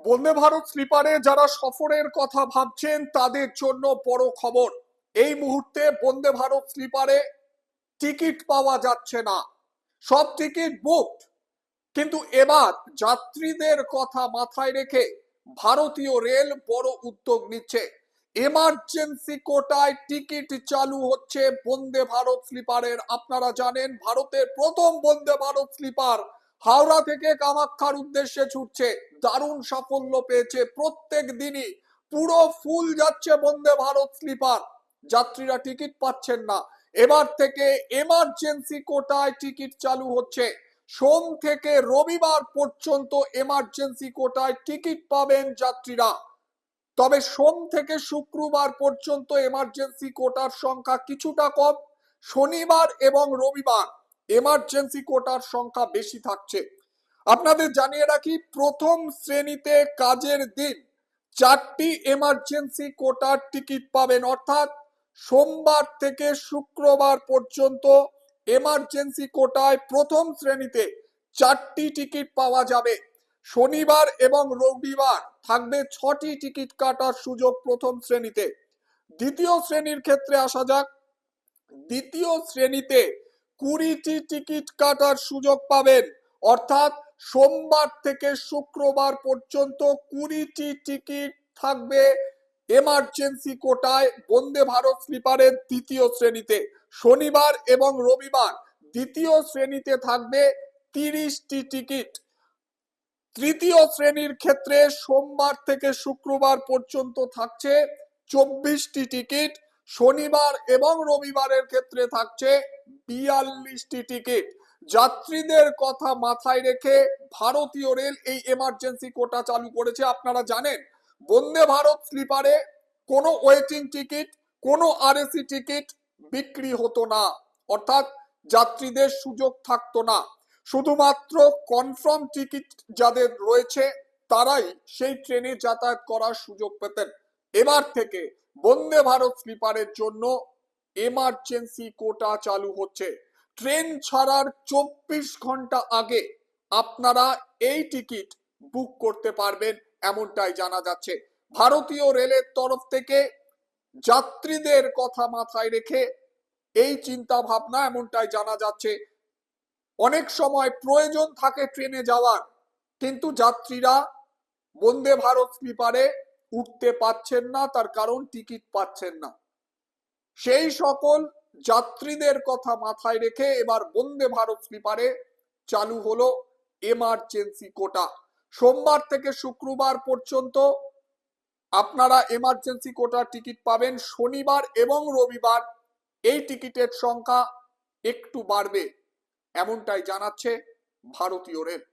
বন্দে ভারত স্লিপারে যারা সফরের কথা ভাবছেন তাদের জন্য বড় খবর। এই মুহূর্তে বন্দে ভারত স্লিপারে টিকিট পাওয়া যাচ্ছে না, সব টিকিট বুকড। কিন্তু এবার যাত্রীদের কথা মাথায় রেখে ভারতীয় রেল বড় উদ্যোগ নিচ্ছে। এমার্জেন্সি কোটায় টিকিট চালু হচ্ছে বন্দে ভারত স্লিপারের। আপনারা জানেন ভারতের প্রথম বন্দে ভারত স্লিপার হাওড়া থেকে কামাখ্যার উদ্দেশ্যে ছুটছে, দারুণ সাফল্য পেয়েছে। প্রত্যেক দিনই পুরো ফুল যাচ্ছে বন্দে ভারত স্লিপার, যাত্রীরা টিকিট পাচ্ছেন না। এবার থেকে এমার্জেন্সি কোটায় টিকিট চালু হচ্ছে। সোম থেকে রবিবার পর্যন্ত এমার্জেন্সি কোটায় টিকিট পাবেন যাত্রীরা। তবে সোম থেকে শুক্রবার পর্যন্ত এমার্জেন্সি কোটার সংখ্যা কিছুটা কম। শনিবার এবং রবিবার এমার্জেন্সি কোটার সংখ্যা বেশি থাকছে। আপনাদের জানিয়ে রাখি, প্রথম শ্রেণীতে কাজের দিন 4টি এমার্জেন্সি কোটার টিকিট পাবেন, অর্থাৎ সোমবার থেকে শুক্রবার পর্যন্ত এমার্জেন্সি কোটায় প্রথম শ্রেণীতে 4টি টিকিট পাওয়া যাবে। শনিবার এবং রবিবার থাকবে 6টি টিকিট কাটার সুযোগ প্রথম শ্রেণীতে। দ্বিতীয় শ্রেণীর ক্ষেত্রে আসা যাক। দ্বিতীয় শ্রেণীতে 20টি টিকিট কাটার সুযোগ পাবেন, অর্থাৎ সোমবার থেকে শুক্রবার পর্যন্ত 20টি টিকিট থাকবে এমার্জেন্সি কোটায় বন্দে ভারত স্লিপারের দ্বিতীয় শ্রেণীতে। শনিবার এবং রবিবার দ্বিতীয় শ্রেণীতে থাকবে 30টি টিকিট। তৃতীয় শ্রেণীর ক্ষেত্রে সোমবার থেকে শুক্রবার পর্যন্ত থাকছে 24টি টিকিট। শনিবার এবং রবিবারের ক্ষেত্রে থাকছে 42টি টিকিট। যাত্রীদের কথা মাথায় রেখে ভারতীয় রেল এই এমার্জেন্সি কোটা চালু করেছে। আপনারা জানেন বন্দে ভারত স্লিপারে কোনো ওয়েটিং টিকিট, কোনো আরএসি টিকিট বিক্রি হতো না, অর্থাৎ যাত্রীদের সুযোগ থাকতো না। শুধুমাত্র কনফার্ম টিকিট যাদের রয়েছে তারাই সেই ট্রেনে যাতায়াত করার সুযোগ পেতেন। এবার থেকে বন্দে ভারত স্লিপারের জন্য এমার্জেন্সি কোটা চালু হচ্ছে। ট্রেন ছাড়ার 24 ঘন্টা আগে আপনারা এই টিকিট বুক করতে পারবেন, এমনটাই জানা যাচ্ছে। ভারতীয় রেলের তরফ থেকে যাত্রীদের কথা মাথায় রেখে এই চিন্তা ভাবনা, এমনটাই জানা যাচ্ছে। অনেক সময় প্রয়োজন থাকে ট্রেনে যাওয়ার, কিন্তু যাত্রীরা বন্দে ভারত স্লিপারে উঠতে পাচ্ছেন না, তার কারণ টিকিট পাচ্ছেন না। সেই সকল যাত্রীদের কথা মাথায় রেখে এবার বন্দে ভারত স্লিপারে চালু হলো এমার্জেন্সি কোটা। সোমবার থেকে শুক্রবার পর্যন্ত আপনারা এমার্জেন্সি কোটার টিকিট পাবেন। শনিবার এবং রবিবার এই টিকিটের সংখ্যা একটু বাড়বে, এমনটাই জানাচ্ছে ভারতীয় রেল।